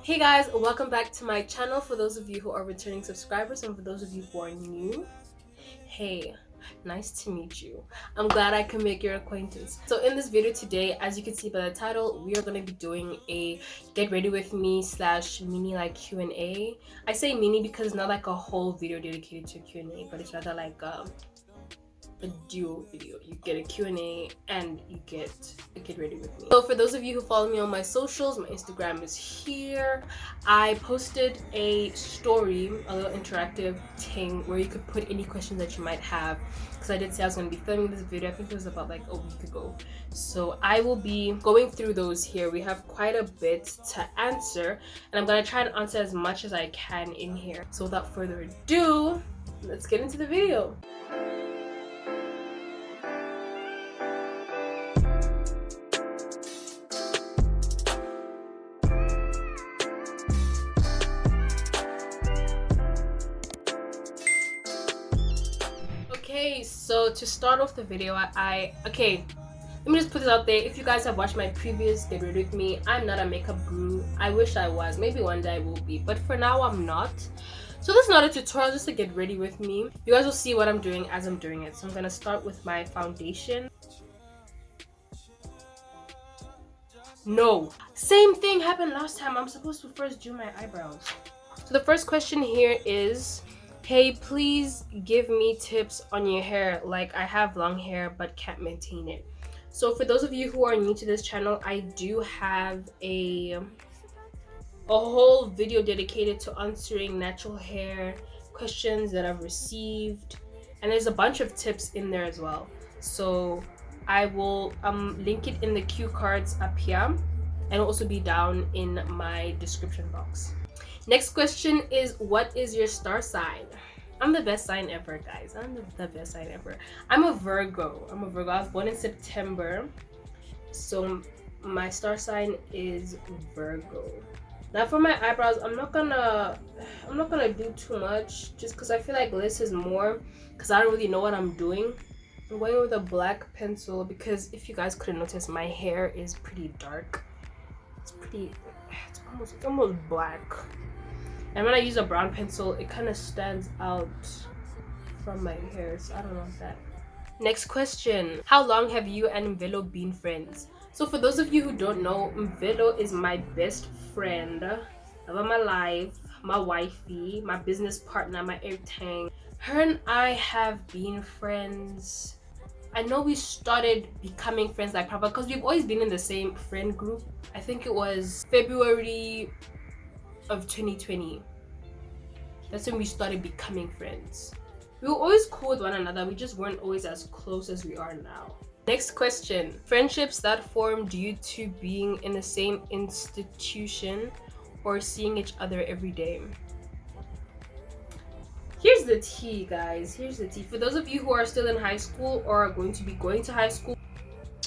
Hey guys, welcome back to my channel. For those of you who are returning subscribers and for those of you who are new, hey, nice to meet you. I'm glad I can make your acquaintance. So in this video today, as you can see by the title, we are going to be doing a get ready with me / mini like Q&A. I say mini because it's not like a whole video dedicated to Q&A, but it's rather like a duo video. You get a Q&A and you get a get ready with me. So for those of you who follow me on my socials, my Instagram is here. I posted a story, a little interactive thing where you could put any questions that you might have, because I did say I was going to be filming this video. I think it was about like a week ago, so I will be going through those here. We have quite a bit to answer and I'm going to try and answer as much as I can in here. So without further ado, let's get into the video. Okay, so to start off the video, okay, let me just put this out there. If you guys have watched my previous Get Ready With Me, I'm not a makeup guru. I wish I was. Maybe one day I will be, but for now I'm not. So this is not a tutorial, just to get ready with me. You guys will see what I'm doing as I'm doing it. So I'm gonna start with my foundation. No, same thing happened last time. I'm supposed to first do my eyebrows. So the first question here is, hey, please give me tips on your hair. Like, I have long hair but can't maintain it. So for those of you who are new to this channel, I do have a whole video dedicated to answering natural hair questions that I've received, and there's a bunch of tips in there as well. So I will link it in the cue cards up here, and it'll also be down in my description box. Next question is, what is your star sign? I'm the best sign ever, guys. I'm the best sign ever. I'm a Virgo. I was born in September, so my star sign is Virgo. Now for my eyebrows, I'm not gonna do too much, just because I feel like less is more, because I don't really know what I'm doing. I'm going with a black pencil because if you guys couldn't notice, my hair is pretty dark. It's almost black. And when I use a brown pencil, it kind of stands out from my hair, so I don't want that. Next question. How long have you and Mvelo been friends? So for those of you who don't know, Mvelo is my best friend of my life, my wifey, my business partner, my everything. Her and I have been friends. I know we started becoming friends like proper because we've always been in the same friend group. I think it was February of 2020. That's when we started becoming friends. We were always cool with one another, we just weren't always as close as we are now. Next question. Friendships that formed due to being in the same institution or seeing each other every day. Here's the tea, guys. Here's the tea. For those of you who are still in high school or are going to be going to high school,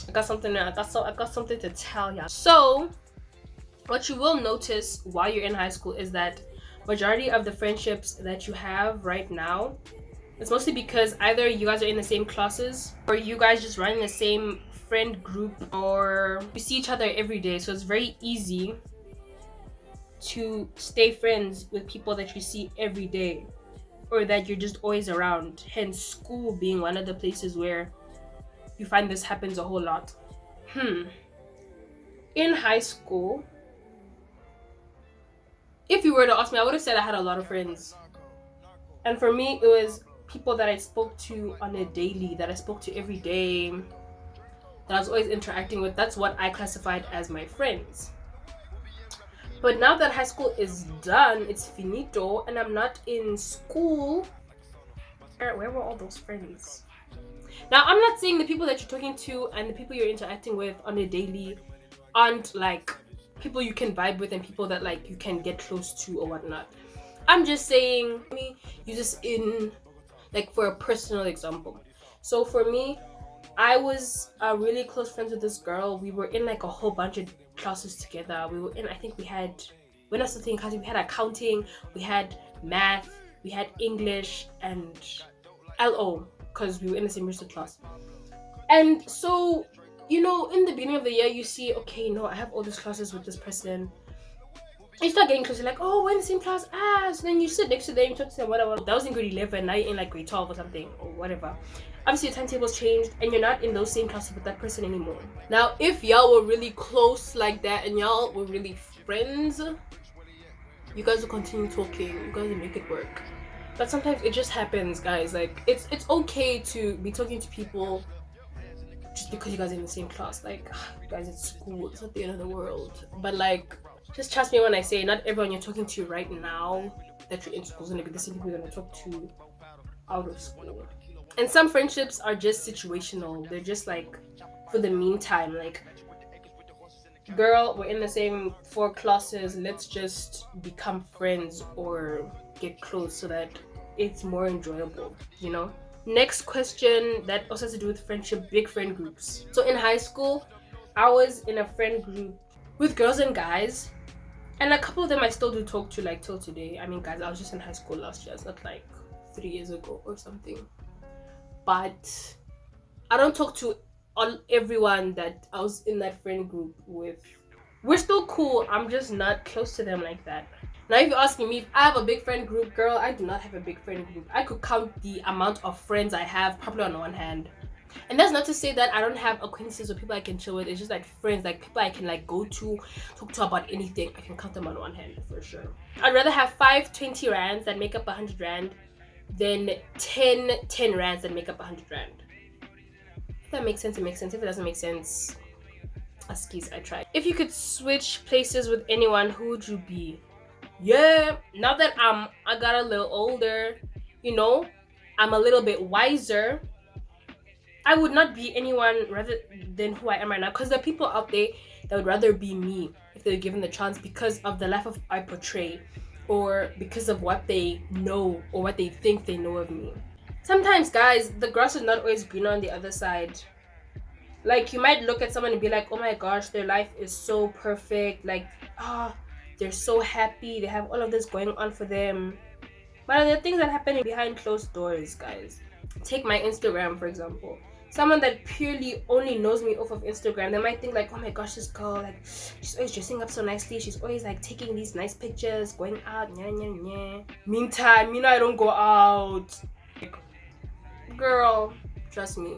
I got something to tell ya. So what you will notice while you're in high school is that majority of the friendships that you have right now, it's mostly because either you guys are in the same classes or you guys just run in the same friend group, or you see each other every day. So it's very easy to stay friends with people that you see every day or that you're just always around. Hence school being one of the places where you find this happens a whole lot. In high school, if you were to ask me, I would have said I had a lot of friends. And for me, it was people that I spoke to on a daily, that I spoke to every day, that I was always interacting with. That's what I classified as my friends. But now that high school is done, it's finito, and I'm not in school, where were all those friends? Now, I'm not saying the people that you're talking to and the people you're interacting with on a daily aren't like people you can vibe with and people that like you can get close to or whatnot. I'm just saying, you just in like, for a personal example. So for me, I was really close friends with this girl. We were in like a whole bunch of classes together. We were in, I think we had, when I was studying classes, we had accounting, we had math, we had English and LO, because we were in the same research class. And so, you know, in the beginning of the year, you see, okay, no, I have all these classes with this person. You start getting closer, like, oh, we're in the same class, so then you sit next to them, you talk to them, whatever. That was in grade 11, now you're in like grade 12 or something, or whatever. Obviously your timetables changed and you're not in those same classes with that person anymore. Now, if y'all were really close like that and y'all were really friends, you guys will continue talking, you guys will make it work. But sometimes it just happens, guys. Like, it's okay to be talking to people just because you guys are in the same class. Like, guys, it's school, it's not the end of the world. But like, just trust me when I say, not everyone you're talking to right now that you're in school is gonna be the same people you're gonna talk to out of school. And some friendships are just situational. They're just like for the meantime. Like, girl, we're in the same 4 classes, let's just become friends or get close so that it's more enjoyable, you know? Next question that also has to do with friendship, big friend groups. So in high school, I was in a friend group with girls and guys, and a couple of them I still do talk to, like, till today. I mean, guys, I was just in high school last year. It's not like 3 years ago or something. But I don't talk to everyone that I was in that friend group with. We're still cool, I'm just not close to them like that. Now, if you're asking me if I have a big friend group, girl, I do not have a big friend group. I could count the amount of friends I have probably on one hand. And that's not to say that I don't have acquaintances or people I can chill with. It's just like friends, like people I can like go to, talk to about anything. I can count them on one hand for sure. I'd rather have 5 20 rands that make up 100 rand than 10 rands that make up 100 rand. If that makes sense, it makes sense. If it doesn't make sense, I tried. If you could switch places with anyone, who would you be? Yeah, now that I got a little older, you know, I'm a little bit wiser, I would not be anyone rather than who I am right now, because there are people out there that would rather be me if they were given the chance because of the life of I portray, or because of what they know or what they think they know of me. Sometimes, guys, the grass is not always greener on the other side. Like, you might look at someone and be like, oh my gosh, their life is so perfect, like, they're so happy, they have all of this going on for them. But there are things that happen behind closed doors, guys. Take my Instagram, for example. Someone that purely only knows me off of Instagram, they might think like, oh my gosh, this girl, like, she's always dressing up so nicely, she's always like taking these nice pictures, going out, nya nya nya. Meantime, I don't go out. Like, girl, trust me.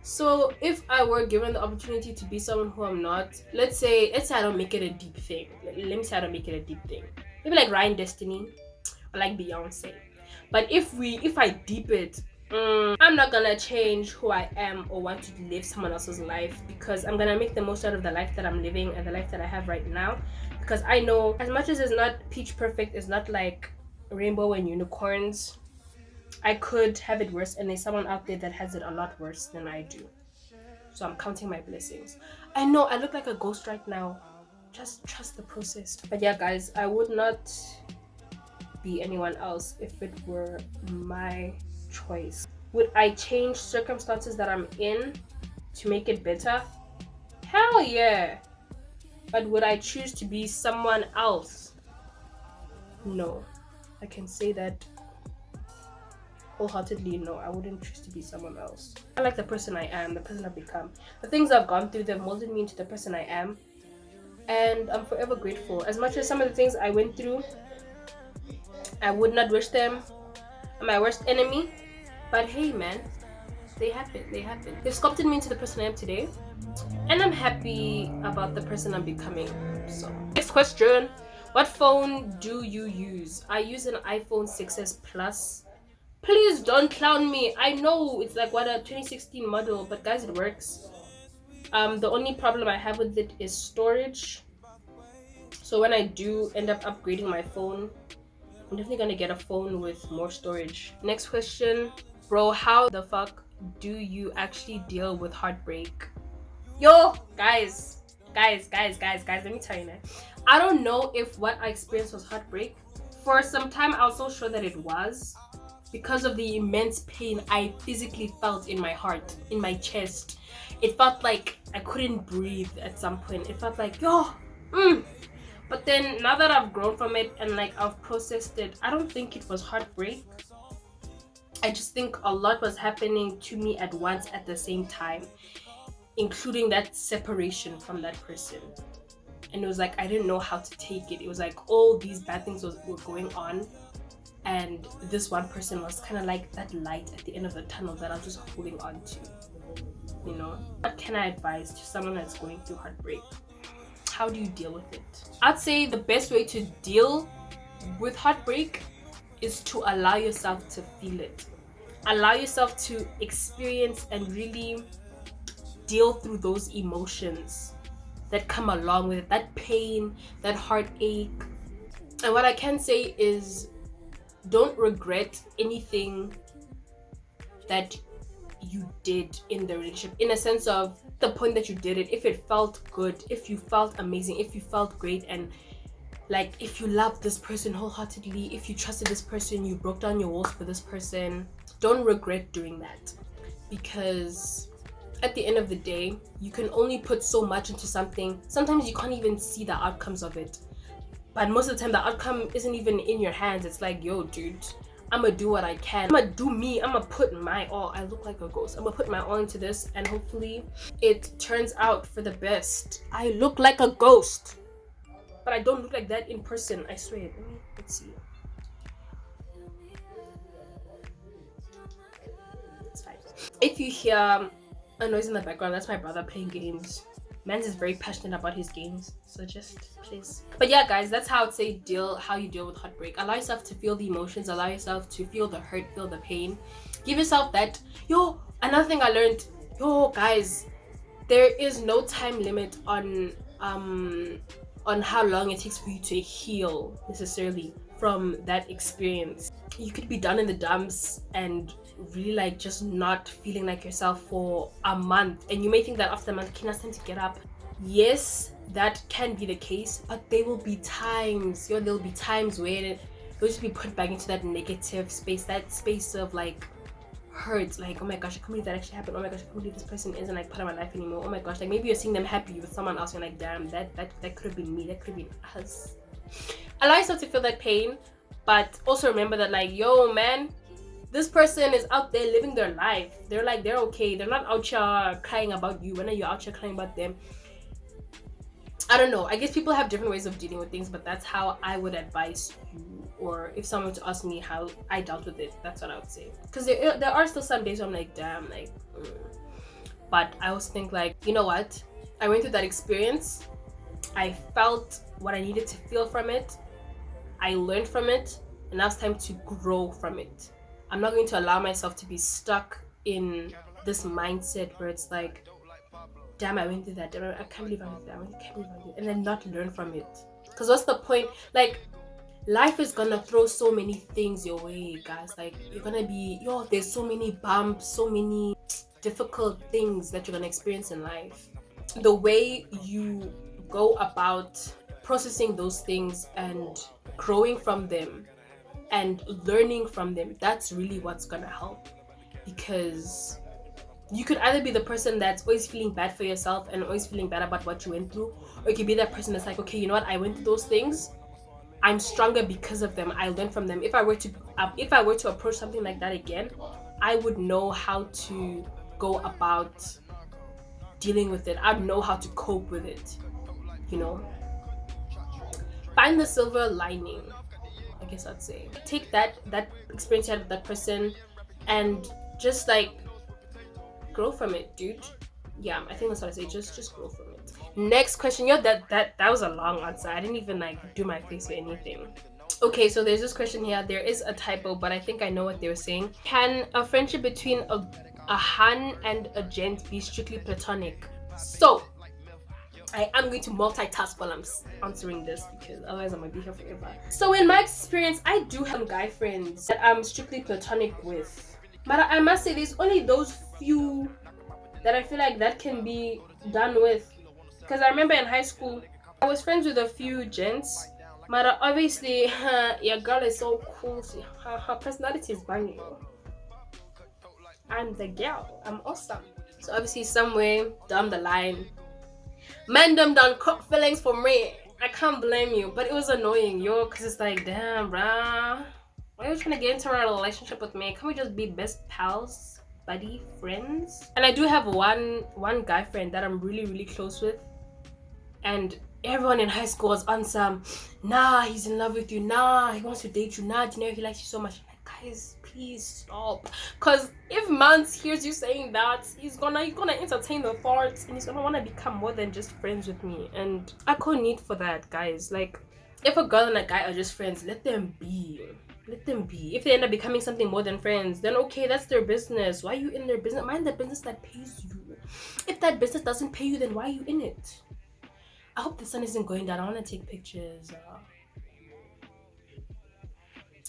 So if I were given the opportunity to be someone who I'm not, let's say I don't make it a deep thing. Let me say I don't make it a deep thing. Maybe like Ryan Destiny or like Beyonce. But if I deep it, I'm not gonna change who I am or want to live someone else's life, because I'm gonna make the most out of the life that I'm living and the life that I have right now. Because I know, as much as it's not peach perfect, it's not like rainbow and unicorns, I could have it worse, and there's someone out there that has it a lot worse than I do. So I'm counting my blessings. I know I look like a ghost right now. Just trust the process. But yeah, guys, I would not be anyone else if it were my choice. Would I change circumstances that I'm in to make it better? Hell yeah. But would I choose to be someone else? No. I can say that wholeheartedly, no, I wouldn't choose to be someone else. I like the person I am, the person I've become. The things I've gone through, they've molded me into the person I am. And I'm forever grateful. As much as some of the things I went through, I would not wish them my worst enemy. But hey, man, they happen. They've sculpted me into the person I am today. And I'm happy about the person I'm becoming. So, next question. What phone do you use? I use an iPhone 6s Plus. Please don't clown me. I know it's like what, a 2016 model, but guys, it works. The only problem I have with it is storage. So when I do end up upgrading my phone, I'm definitely gonna get a phone with more storage. Next question. Bro, how the fuck do you actually deal with heartbreak? Yo, guys, let me tell you now. I don't know if what I experienced was heartbreak. For some time, I was so sure that it was, because of the immense pain I physically felt in my heart, in my chest. It felt like I couldn't breathe at some point. It felt like, But then now that I've grown from it and like I've processed it, I don't think it was heartbreak. I just think a lot was happening to me at once at the same time, including that separation from that person. and it was like I didn't know how to take it. It was like all these bad things were going on, and this one person was kind of like that light at the end of the tunnel that I was just holding on to. You know, what can I advise to someone that's going through heartbreak? How do you deal with it? I'd say the best way to deal with heartbreak is to allow yourself to feel it. Allow yourself to experience and really deal through those emotions that come along with it, that pain, that heartache. And what I can say is, don't regret anything that you did in the relationship, in a sense of the point that you did it. If it felt good, if you felt amazing, if you felt great, and like if you loved this person wholeheartedly, if you trusted this person, you broke down your walls for this person, don't regret doing that. Because at the end of the day, you can only put so much into something. Sometimes you can't even see the outcomes of it, but most of the time the outcome isn't even in your hands. It's like, yo dude, I'm gonna do what I can. I'm gonna do me. I'm gonna put my all. I look like a ghost. I'm gonna put my all into this, and hopefully it turns out for the best. I look like a ghost, but I don't look like that in person, I swear. Let's see. It's fine. If you hear a noise in the background, that's my brother playing games. Mans is very passionate about his games, so just please. But yeah guys, that's how I'd say how you deal with heartbreak. Allow yourself to feel the emotions, allow yourself to feel the hurt, feel the pain. Give yourself that. Another thing I learned, guys, there is no time limit on how long it takes for you to heal necessarily from that experience. You could be down in the dumps and really like just not feeling like yourself for a month, and you may think that after a month, okay, it's time to get up. Yes, that can be the case, but there will be times there'll be times where you'll just be put back into that negative space, that space of like hurt, like, oh my gosh, I can't believe that actually happened. Oh my gosh, I can't believe this person isn't like part of my life anymore. Oh my gosh, like maybe you're seeing them happy with someone else, you're like, damn, that could have been me, that could have been us. Allow yourself to feel that pain, but also remember that like, yo man, this person is out there living their life. They're okay. They're not out here crying about you. When are you out here crying about them? I don't know. I guess people have different ways of dealing with things, but that's how I would advise you. Or if someone were to ask me how I dealt with it, that's what I would say. Because there are still some days where I'm like, damn, like, But I also think like, you know what? I went through that experience. I felt what I needed to feel from it. I learned from it, and now it's time to grow from it. I'm not going to allow myself to be stuck in this mindset where it's like, damn, I went through that. I can't believe I went through that. I can't believe I did. And then not learn from it. Because what's the point? Like, life is gonna throw so many things your way, guys. Like, you're gonna be, there's so many bumps, so many difficult things that you're gonna experience in life. The way you go about processing those things and growing from them and learning from them, that's really what's gonna help. Because you could either be the person that's always feeling bad for yourself and always feeling bad about what you went through, or you could be that person that's like, okay, you know what, I went through those things, I'm stronger because of them, I learned from them. If I were to approach something like that again, I would know how to go about dealing with it. I'd know how to cope with it, find the silver lining, I guess I'd say. Take that experience you had with that person and just like grow from it, dude. Yeah, I think that's what I say. Just grow from it. Next question. That was a long answer. I didn't even like do my face or anything. Okay, so there's this question here. There is a typo, but I think I know what they were saying. Can a friendship between a Han and a gent be strictly platonic? So I am going to multitask while I'm answering this, because otherwise I'm gonna be here forever. So in my experience, I do have some guy friends that I'm strictly platonic with, but I must say there's only those few that I feel like that can be done with. Because I remember in high school, I was friends with a few gents, but obviously, your girl is so cool. Her personality is banging. I'm the girl. I'm awesome. So obviously, somewhere down the line, man them done caught feelings for me. I can't blame you, but it was annoying, because it's like, damn, bruh, why are you trying to get into a relationship with me? Can we just be best pals, buddy, friends? And I do have one guy friend that I'm really, really close with, and everyone in high school was on some, nah, he's in love with you, nah, he wants to date you, nah, Dineo, he likes you so much. I'm like, guys, please stop. Cause if Mans hears you saying that, he's gonna entertain the thoughts and he's gonna wanna become more than just friends with me. And I can't need for that, guys. Like, if a girl and a guy are just friends, let them be. Let them be. If they end up becoming something more than friends, then okay, that's their business. Why are you in their business? Mind the business that pays you. If that business doesn't pay you, then why are you in it? I hope the sun isn't going down. I want to take pictures.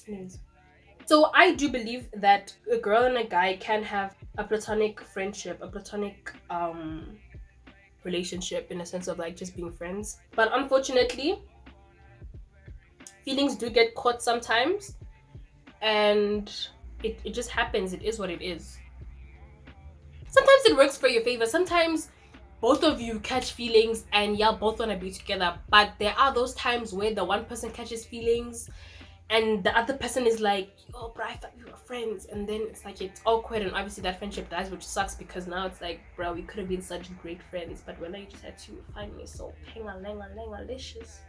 Anyways. So I do believe that a girl and a guy can have a platonic friendship, a platonic relationship, in a sense of like just being friends. But unfortunately, feelings do get caught sometimes, and it just happens. It is what it is. Sometimes it works for your favor. Sometimes both of you catch feelings and y'all both want to be together, but there are those times where the one person catches feelings and the other person is like, oh bro, I thought we were friends, and then it's like it's awkward, and obviously that friendship dies, which sucks because now it's like, bro, we could have been such great friends, but when I just had to find me so penga-lenga-lenga-licious.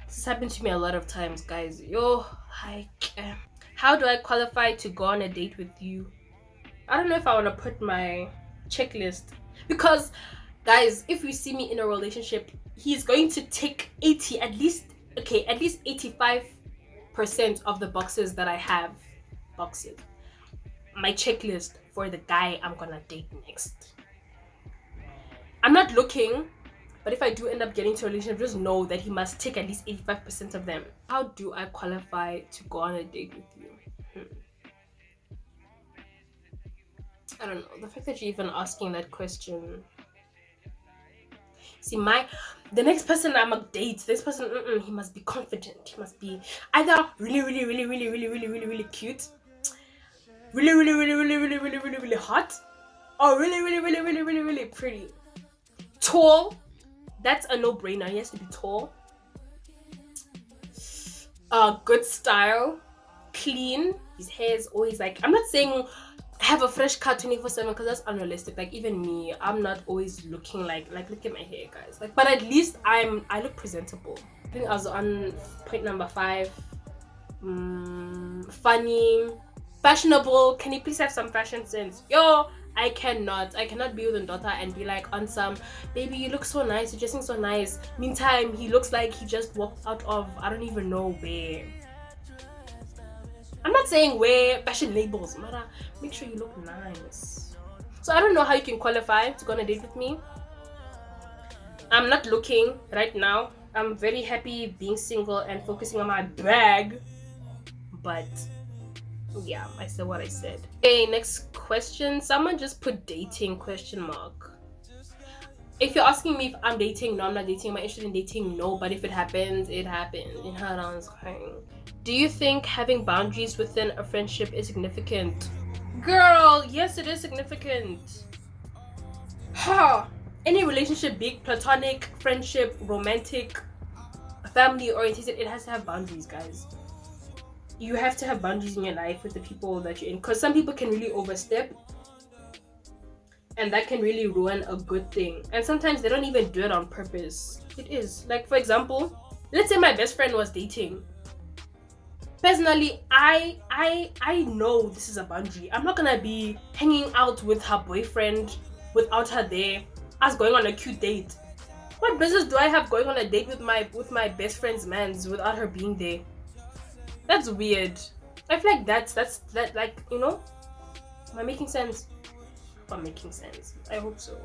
This has happened to me a lot of times, guys. Yo, like, how do I qualify to go on a date with you? I don't know if I want to put my checklist, because guys, if you see me in a relationship, he's going to tick 80 at least 85% of the boxes that I have. Boxes. My checklist for the guy I'm gonna date next. I'm not looking, but if I do end up getting to a relationship, just know that he must tick at least 85% of them. How do I qualify to go on a date with you? I don't know. The fact that you're even asking that question. See, the next person I'm gonna date, this person, he must be confident. He must be either really cute, really hot, or really pretty. Tall. That's a no-brainer. He has to be tall. Good style, clean. His hair is always like, I'm not saying have a fresh cut 24/7 because that's unrealistic. Like even me, I'm not always looking like look at my hair, guys. Like, but at least I look presentable. I think I was on point number 5. Funny, fashionable. Can you please have some fashion sense? Yo, I cannot be with a daughter and be like on some, baby, you look so nice, you're dressing so nice. Meantime, he looks like he just walked out of I don't even know where. I'm not saying wear fashion labels, matter. Make sure you look nice. So I don't know how you can qualify to go on a date with me. I'm not looking right now. I'm very happy being single and focusing on my bag. But yeah, I said what I said. Okay, next question. Someone just put dating ? If you're asking me if I'm dating, no, I'm not dating. Am I interested in dating? No, but if it happens, it happens. You know what I'm saying? Do you think having boundaries within a friendship is significant? Girl, yes, it is significant. Any relationship, big, platonic, friendship, romantic, family oriented, it has to have boundaries, guys. You have to have boundaries in your life with the people that you're in, because some people can really overstep, and that can really ruin a good thing. And sometimes they don't even do it on purpose. It is like, for example, let's say my best friend was dating. Personally, I know this is a boundary. I'm not gonna be hanging out with her boyfriend without her there, us going on a cute date. What business do I have going on a date with my best friend's mans without her being there? That's weird. I feel like that's like, you know, am I making sense? I'm making sense. I hope so.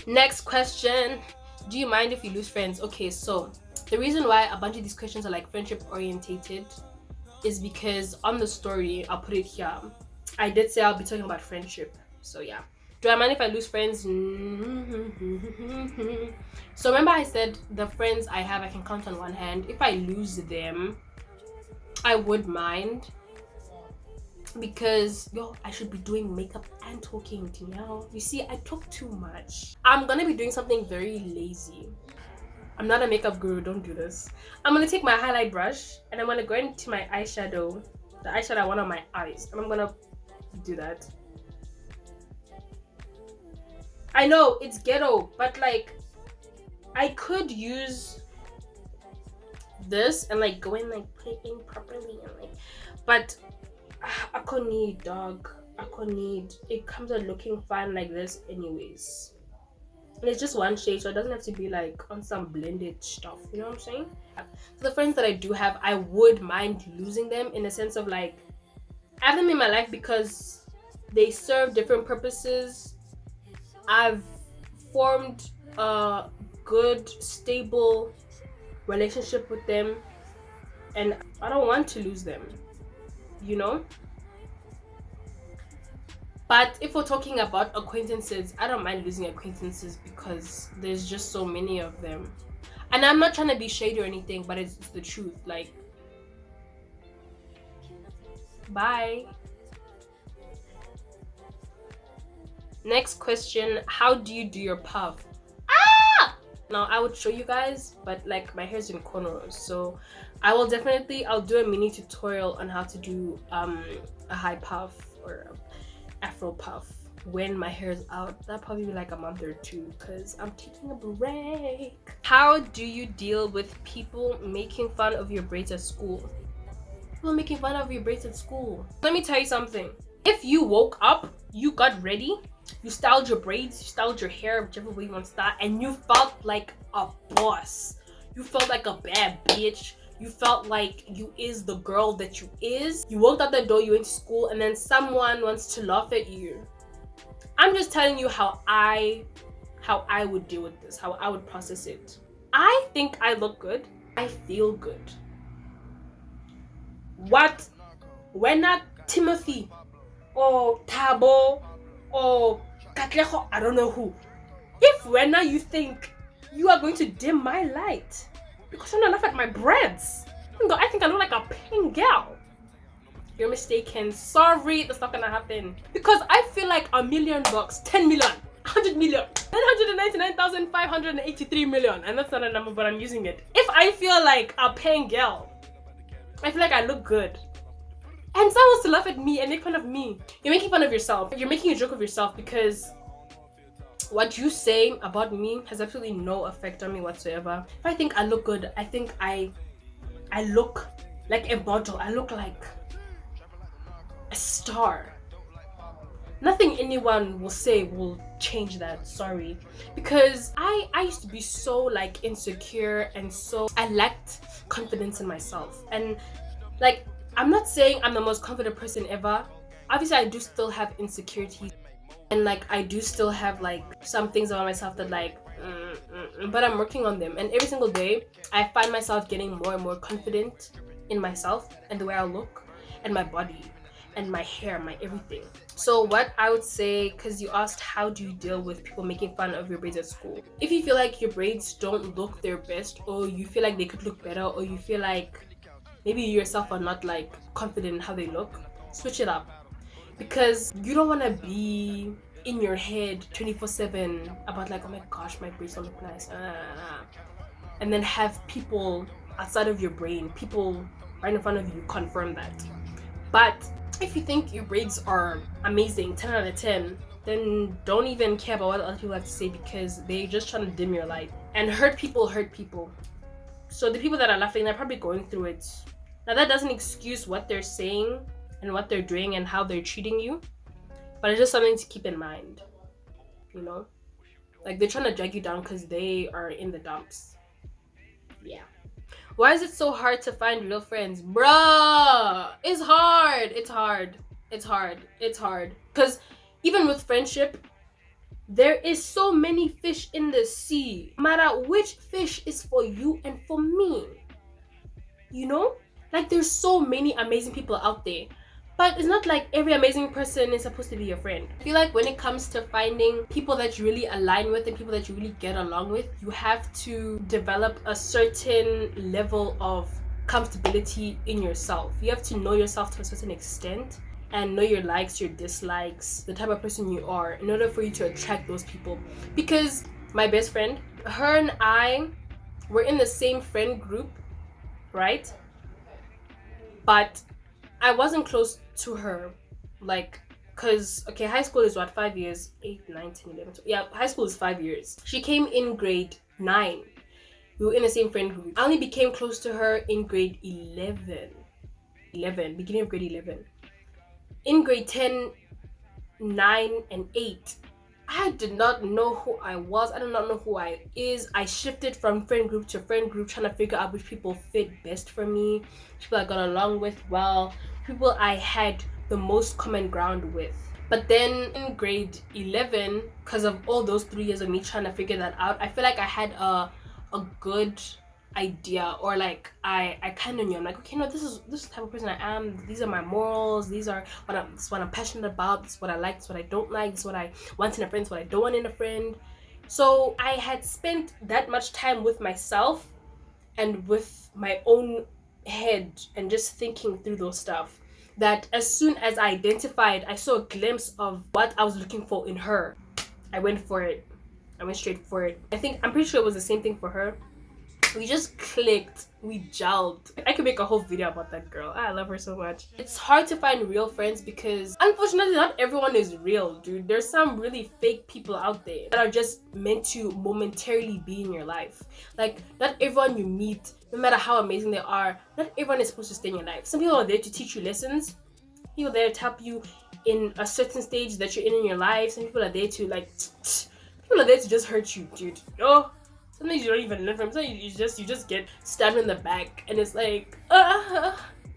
Next question. Do you mind if you lose friends? Okay, so the reason why a bunch of these questions are like friendship orientated is because on the story, I'll put it here, I did say I'll be talking about friendship. So yeah. Do I mind if I lose friends? So remember I said the friends I have I can count on one hand. If I lose them, I would mind, because I should be doing makeup and talking, you know. You see, I talk too much. I'm gonna be doing something very lazy. I'm not a makeup guru, don't do this. I'm gonna take my highlight brush and I'm gonna go into my eyeshadow, the eyeshadow I want on my eyes, and I'm gonna do that. I know it's ghetto, but like I could use this and like go in like put it in properly and like, but I could need dog. I could need it comes out looking fine like this anyways. And it's just one shade, so it doesn't have to be like on some blended stuff, you know what I'm saying? So the friends that I do have, I would mind losing them in the sense of like I have them in my life because they serve different purposes. I've formed a good, stable relationship with them, and I don't want to lose them, you know? But if we're talking about acquaintances, I don't mind losing acquaintances because there's just so many of them. And I'm not trying to be shady or anything, but it's the truth. Like, bye. Next question, how do you do your puff? Ah! Now I would show you guys, but like my hair's in cornrows, so I'll do a mini tutorial on how to do a high puff or afro puff when my hair is out. That'll probably be like a month or two because I'm taking a break. How do you deal with people making fun of your braids at school? People making fun of your braids at school. Let me tell you something. If you woke up, you got ready, you styled your braids, you styled your hair, whichever way you want to style, and you felt like a boss. You felt like a bad bitch. You felt like you is the girl that you is. You walked out the door, you went to school, and then someone wants to laugh at you. I'm just telling you how I would deal with this, how I would process it. I think I look good. I feel good. What? When not Timothy or Tabo or Katleho, I don't know who. If when now you think you are going to dim my light because you're not laugh at my breads, I think I look like a pink girl. You're mistaken. Sorry, that's not gonna happen. Because I feel like $1 million, 10 million, 100 million, 999,583 million. And that's not a number, but I'm using it. If I feel like a pink girl, I feel like I look good. And someone wants to laugh at me and make fun of me. You're making fun of yourself. You're making a joke of yourself because what you say about me has absolutely no effect on me whatsoever. If I think I look good, I think I look like a model. I look like a star. Nothing anyone will say will change that. Sorry. Because I used to be so like insecure and so I lacked confidence in myself. And like I'm not saying I'm the most confident person ever. Obviously I do still have insecurities and like I do still have like some things about myself that like but I'm working on them, and every single day I find myself getting more and more confident in myself and the way I look and my body and my hair, my everything. So what I would say, because you asked how do you deal with people making fun of your braids at school, if you feel like your braids don't look their best, or you feel like they could look better, or you feel like maybe you yourself are not like confident in how they look, switch it up. Because you don't want to be in your head 24/7 about like, oh my gosh, my braids don't look nice, and then have people outside of your brain, people right in front of you confirm that. But if you think your braids are amazing, 10 out of 10, then don't even care about what other people have to say, because they're just trying to dim your light. And hurt people hurt people. So the people that are laughing, they're probably going through it. Now that doesn't excuse what they're saying and what they're doing and how they're treating you, but it's just something to keep in mind, you know? Like they're trying to drag you down because they are in the dumps. Yeah. Why is it so hard to find real friends? Bruh! It's hard. It's hard. It's hard. It's hard. Because even with friendship, there is so many fish in the sea. No matter which fish is for you and for me. You know? Like there's so many amazing people out there. But it's not like every amazing person is supposed to be your friend. I feel like when it comes to finding people that you really align with and people that you really get along with, you have to develop a certain level of comfortability in yourself. You have to know yourself to a certain extent and know your likes, your dislikes, the type of person you are, in order for you to attract those people. Because my best friend, her and I were in the same friend group, right? But I wasn't close to her, like because okay, high school is what, 5 years, 8, 9, 10, 11, 12. Yeah, high school is 5 years. She came in grade 9. We were in the same friend group. I only became close to her in grade 11, beginning of grade 11. In grade 10, 9, and 8, I did not know who I was. I did not know who I is. I shifted from friend group to friend group, trying to figure out which people fit best for me, people I got along with well, people I had the most common ground with. But then in grade 11, because of all those 3 years of me trying to figure that out, I feel like I had a good idea, or like I kind of knew. I'm like, okay, no, this is the type of person I am. These are my morals. This is what I'm passionate about. This is what I like. This is what I don't like. This is what I want in a friend. This is what I don't want in a friend. So I had spent that much time with myself and with my own head and just thinking through those stuff, that as soon as I identified, I saw a glimpse of what I was looking for in her, I went for it. I went straight for it. I'm pretty sure it was the same thing for her. We just clicked, we gelled. I could make a whole video about that girl. I love her so much. It's hard to find real friends because unfortunately not everyone is real, dude. There's some really fake people out there that are just meant to momentarily be in your life. Like, not everyone you meet, no matter how amazing they are, not everyone is supposed to stay in your life. Some people are there to teach you lessons. People are there to help you in a certain stage that you're in your life. Some people are there to people are there to just hurt you, dude. Oh, sometimes you don't even learn from them. Sometimes you just get stabbed in the back, and it's like,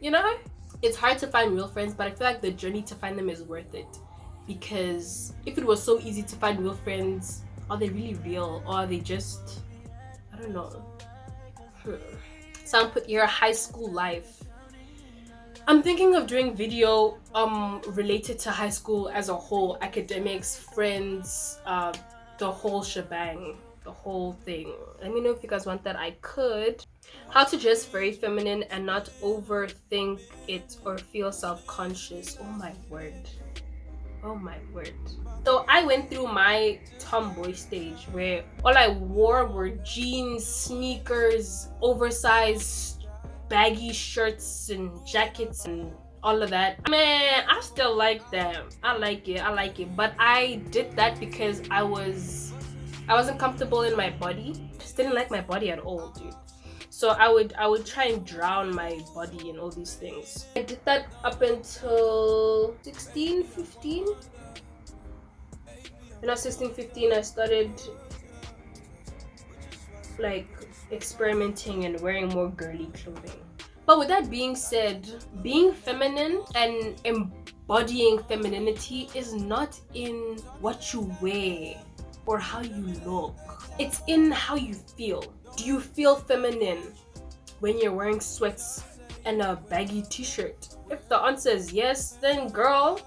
you know? It's hard to find real friends, but I feel like the journey to find them is worth it. Because if it was so easy to find real friends, are they really real, or are they just, I don't know. Someone put your high school life. I'm thinking of doing video related to high school as a whole, academics, friends, the whole shebang, the whole thing. Let me know if you guys want that. I could. How to dress very feminine and not overthink it or feel self-conscious. Oh my word. Oh my word. So I went through my tomboy stage where all I wore were jeans, sneakers, oversized baggy shirts and jackets and all of that. Man, I still like them. I like it. But I did that because I wasn't comfortable in my body. Just didn't like my body at all, dude. So I would try and drown my body in all these things. I did that up until 16, 15. When I was 16, 15, I started like experimenting and wearing more girly clothing. But with that being said, being feminine and embodying femininity is not in what you wear or how you look. It's in how you feel. Do you feel feminine when you're wearing sweats and a baggy t-shirt? If the answer is yes, then girl,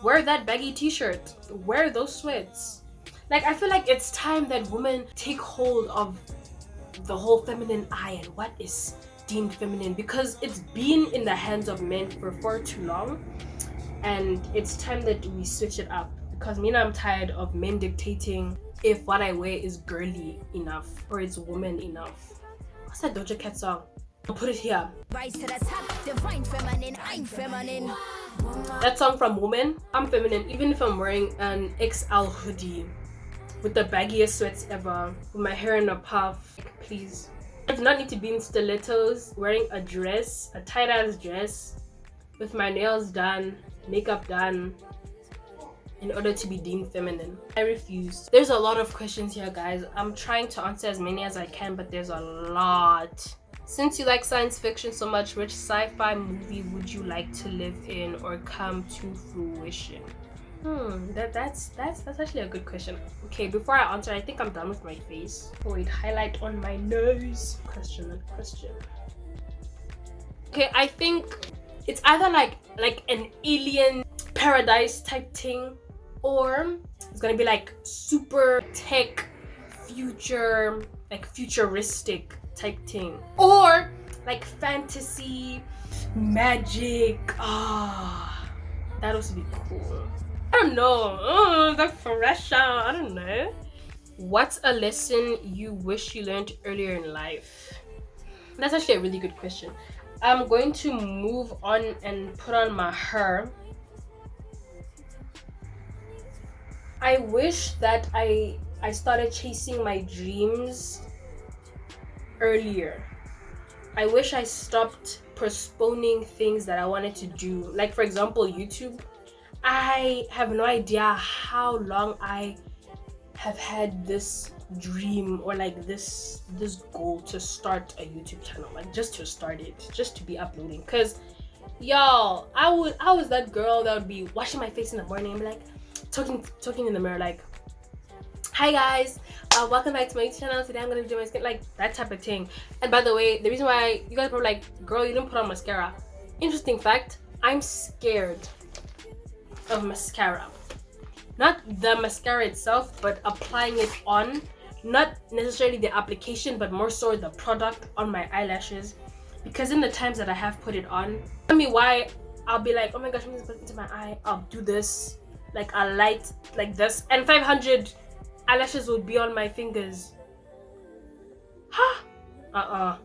wear that baggy t-shirt. Wear those sweats. Like, I feel like it's time that women take hold of the whole feminine eye and what is deemed feminine, because it's been in the hands of men for far too long, and it's time that we switch it up. Because I'm tired of men dictating if what I wear is girly enough or it's woman enough. What's that Doja Cat song? I'll put it here. Rise to the top, divine feminine, I'm feminine. That song from Woman, I'm feminine even if I'm wearing an XL hoodie with the baggiest sweats ever, with my hair in a puff. Like, please. I do not need to be in stilettos, wearing a dress, a tight-ass dress, with my nails done, makeup done, in order to be deemed feminine. I refuse. There's a lot of questions here, guys. I'm trying to answer as many as I can, but there's a lot. Since you like science fiction so much, which sci-fi movie would you like to live in or come to fruition? That's actually a good question. Okay, before I answer, I think I'm done with my face. Oh wait, highlight on my nose. Question. Okay, I think it's either like an alien paradise type thing, or it's gonna be like super tech future, like futuristic type thing, or like fantasy magic. That would be cool. I don't know. The pressure. I don't know. What's a lesson you wish you learned earlier in life? That's actually a really good question. I'm going to move on and put on my hair. I wish that I started chasing my dreams earlier. I wish I stopped postponing things that I wanted to do. Like for example, YouTube. I have no idea how long I have had this dream or like this goal to start a YouTube channel, like just to start it, just to be uploading. Cause y'all, I was that girl that would be washing my face in the morning and be like talking in the mirror like, hi guys, welcome back to my YouTube channel. Today I'm gonna be doing my skin, like that type of thing. And by the way, the reason why you guys are probably like, girl, you didn't put on mascara. Interesting fact, I'm scared of mascara. Not the mascara itself, but applying it on. Not necessarily the application, but more so the product on my eyelashes. Because in the times that I have put it on, tell me why I'll be like, oh my gosh, I'm gonna put it into my eye. I'll do this, like a light like this, and 500 eyelashes will be on my fingers. Huh?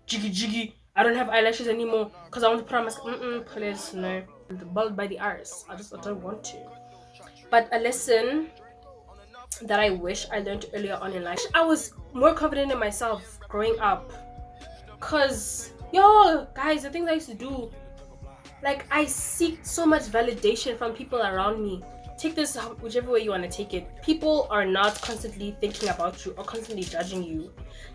Jiggy. I don't have eyelashes anymore because I want to put on mascara. Please, no. Bald by the arse. I don't want to. But a lesson that I wish I learned earlier on in life, I was more confident in myself growing up. Cause yo guys, the things I used to do, like I seek so much validation from people around me. Take this whichever way you want to take it. People are not constantly thinking about you or constantly judging you.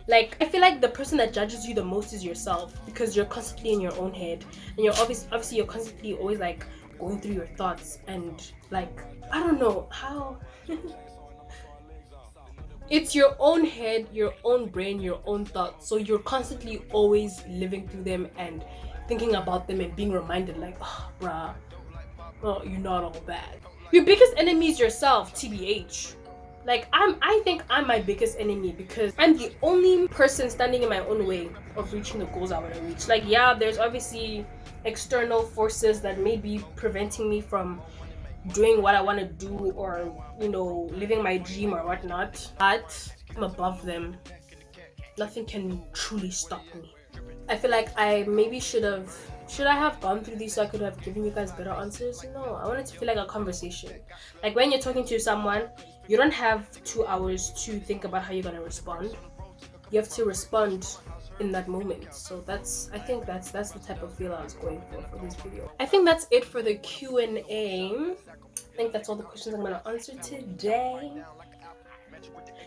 Like I feel like the person that judges you the most is yourself, because you're constantly in your own head and you're obviously you're constantly always like going through your thoughts and like I don't know how. It's your own head, your own brain, your own thoughts, so you're constantly always living through them and thinking about them and being reminded like, oh bruh, oh, you're not all bad. Your biggest enemy is yourself, TBH. Like I think I'm my biggest enemy because I'm the only person standing in my own way of reaching the goals I want to reach. Like yeah, there's obviously external forces that may be preventing me from doing what I want to do or living my dream or whatnot, but I'm above them. Nothing can truly stop me. I feel like I maybe should I have gone through these so I could have given you guys better answers? No, I want it to feel like a conversation. Like when you're talking to someone, you don't have 2 hours to think about how you're gonna respond. You have to respond in that moment. So I think that's the type of feel I was going for this video. I think that's it for the Q&A. I think that's all the questions I'm gonna answer today.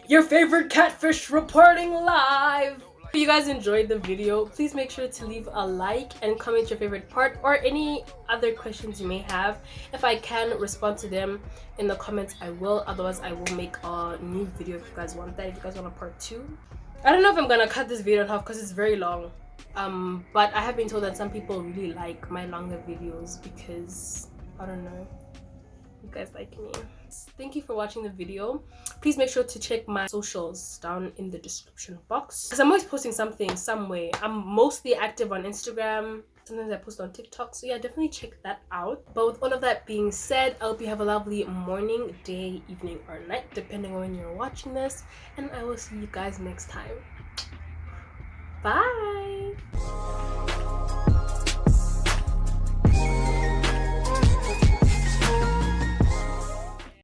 Your favorite catfish reporting live. If you guys enjoyed the video, please make sure to leave a like and comment your favorite part or any other questions you may have. If I can respond to them in the comments, I will. Otherwise, I will make a new video if you guys want that. If you guys want a part 2. I don't know if I'm gonna cut this video in half because it's very long. But I have been told that some people really like my longer videos because, I don't know, you guys like me. Thank you for watching the video. Please make sure to check my socials down in the description box because I'm always posting something some way. I'm mostly active on Instagram. Sometimes I post on TikTok, so yeah, definitely check that out. But with all of that being said, I hope you have a lovely morning, day, evening, or night, depending on when you're watching this, and I will see you guys next time. Bye.